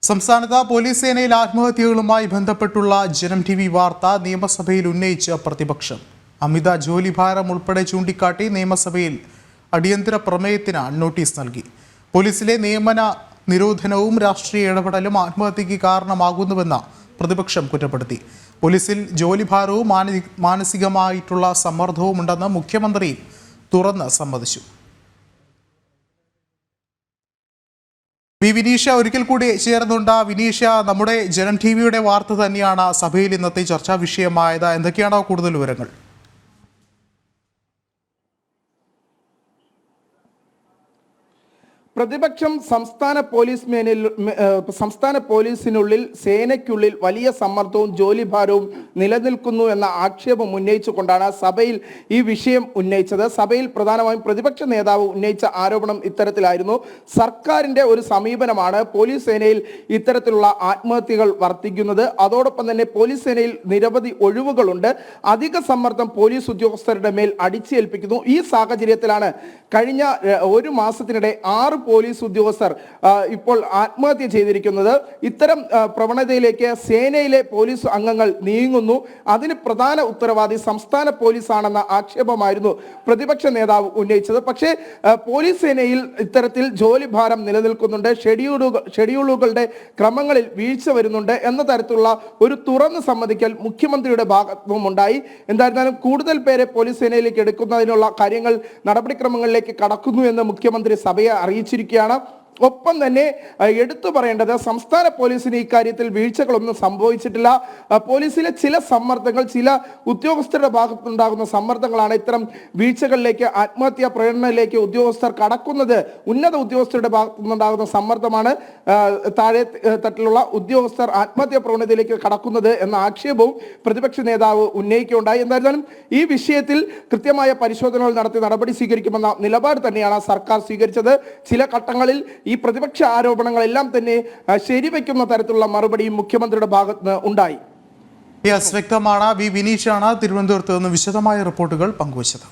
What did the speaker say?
സംസ്ഥാനത്ത് പോലീസ് സേനയിൽ ആത്മഹത്യകളുമായി ബന്ധപ്പെട്ടുള്ള ജനം ടിവി വാർത്ത നിയമസഭയിൽ ഉന്നയിച്ച പ്രതിപക്ഷം അമിത ജോലിഭാരം ഉൾപ്പെടെ ചൂണ്ടിക്കാട്ടി നിയമസഭയിൽ അടിയന്തര പ്രമേയത്തിന് നോട്ടീസ് നൽകി. പോലീസിലെ നിയമന നിരോധനവും രാഷ്ട്രീയ ഇടപെടലും ആത്മഹത്യയ്ക്ക് കാരണമാകുന്നുവെന്ന് പ്രതിപക്ഷം കുറ്റപ്പെടുത്തി. പോലീസിൽ ജോലിഭാരവും മാനസികമായിട്ടുള്ള സമ്മർദ്ദവും ഉണ്ടെന്ന് മുഖ്യമന്ത്രി തുറന്ന് സമ്മതിച്ചു. വിനീഷ ഒരിക്കൽ കൂടി ചേർന്നുണ്ട്. വിനീഷ, നമ്മുടെ ജനം ടിവിയുടെ വാർത്ത തന്നെയാണ് സഭയിൽ ഇന്നത്തെ ചർച്ചാ വിഷയമായത്. എന്തൊക്കെയാണോ കൂടുതൽ വിവരങ്ങൾ? പ്രതിപക്ഷം സംസ്ഥാന പോലീസിനുള്ളിൽ സേനയ്ക്കുള്ളിൽ വലിയ സമ്മർദ്ദവും ജോലിഭാരവും നിലനിൽക്കുന്നു എന്ന ആക്ഷേപം ഉന്നയിച്ചുകൊണ്ടാണ് സഭയിൽ ഈ വിഷയം ഉന്നയിച്ചത്. സഭയിൽ പ്രധാനമായും പ്രതിപക്ഷ നേതാവ് ഉന്നയിച്ച ആരോപണം ഇത്തരത്തിലായിരുന്നു. സർക്കാരിന്റെ ഒരു സമീപനമാണ് പോലീസ് സേനയിൽ ഇത്തരത്തിലുള്ള ആത്മഹത്യകൾ വർദ്ധിക്കുന്നത്. അതോടൊപ്പം തന്നെ പോലീസ് സേനയിൽ നിരവധി ഒഴിവുകളുണ്ട്. അധിക സമ്മർദ്ദം പോലീസ് ഉദ്യോഗസ്ഥരുടെ മേൽ അടിച്ചേൽപ്പിക്കുന്നു. ഈ സാഹചര്യത്തിലാണ് കഴിഞ്ഞ ഒരു മാസത്തിനിടെ 6 പോലീസ് ഉദ്യോഗസ്ഥർ ഇപ്പോൾ ആത്മഹത്യ ചെയ്തിരിക്കുന്നത്. ഇത്തരം പ്രവണതയിലേക്ക് സേനയിലെ പോലീസ് അംഗങ്ങൾ നീങ്ങുന്നു. അതിന് പ്രധാന ഉത്തരവാദി സംസ്ഥാന പോലീസാണെന്ന ആക്ഷേപമായിരുന്നു പ്രതിപക്ഷ നേതാവ് ഉന്നയിച്ചത്. പക്ഷേ പോലീസ് സേനയിൽ ഇത്തരത്തിൽ ജോലിഭാരം നിലനിൽക്കുന്നുണ്ട്, ഷെഡ്യൂളുകളുടെ ക്രമങ്ങളിൽ വീഴ്ച വരുന്നുണ്ട് എന്ന തരത്തിലുള്ള ഒരു തുറന്ന് സമ്മതിക്കൽ മുഖ്യമന്ത്രിയുടെ ഭാഗത്തും ഉണ്ടായി. എന്തായിരുന്നാലും കൂടുതൽ പേരെ പോലീസ് സേനയിലേക്ക് എടുക്കുന്നതിനുള്ള കാര്യങ്ങൾ നടപടിക്രമങ്ങളിലേക്ക് കടക്കുന്നു എന്ന് മുഖ്യമന്ത്രി സഭയെ അറിയിച്ചിരിക്കുകയാണ്. ഒപ്പം തന്നെ എടുത്തു പറയേണ്ടത് സംസ്ഥാന പോലീസിന് ഇക്കാര്യത്തിൽ വീഴ്ചകളൊന്നും സംഭവിച്ചിട്ടില്ല. പോലീസിലെ ചില സമ്മർദ്ദങ്ങൾ, ചില ഉദ്യോഗസ്ഥരുടെ ഭാഗത്തുനിന്നുണ്ടാകുന്ന സമ്മർദ്ദങ്ങളാണ് ഇത്തരം വീഴ്ചകളിലേക്ക്, ആത്മഹത്യാ പ്രകടനത്തിലേക്ക് ഉദ്യോഗസ്ഥർ കടക്കുന്നത്. ഉന്നത ഉദ്യോഗസ്ഥരുടെ ഭാഗത്തുനിന്നുണ്ടാകുന്ന സമ്മർദ്ദമാണ് താഴെ തട്ടിലുള്ള ഉദ്യോഗസ്ഥർ ആത്മഹത്യാ പ്രവണതയിലേക്ക് കടക്കുന്നത് എന്ന ആക്ഷേപവും പ്രതിപക്ഷ നേതാവ് ഉന്നയിക്കുകയുണ്ടായി. എന്തായാലും ഈ വിഷയത്തിൽ കൃത്യമായ പരിശോധനകൾ നടത്തി നടപടി സ്വീകരിക്കുമെന്ന നിലപാട് തന്നെയാണ് സർക്കാർ സ്വീകരിച്ചത്. ചില ഘട്ടങ്ങളിൽ ഈ പ്രതിപക്ഷ ആരോപണങ്ങളെല്ലാം തന്നെ ശരിവെക്കുന്ന തരത്തിലുള്ള മറുപടിയും മുഖ്യമന്ത്രിയുടെ ഭാഗത്ത് ഉണ്ടായി. വ്യക്തമാണ്. വിനീഷാണ് തിരുവനന്തപുരത്ത് നിന്ന് വിശദമായ റിപ്പോർട്ടുകൾ പങ്കുവച്ചത്.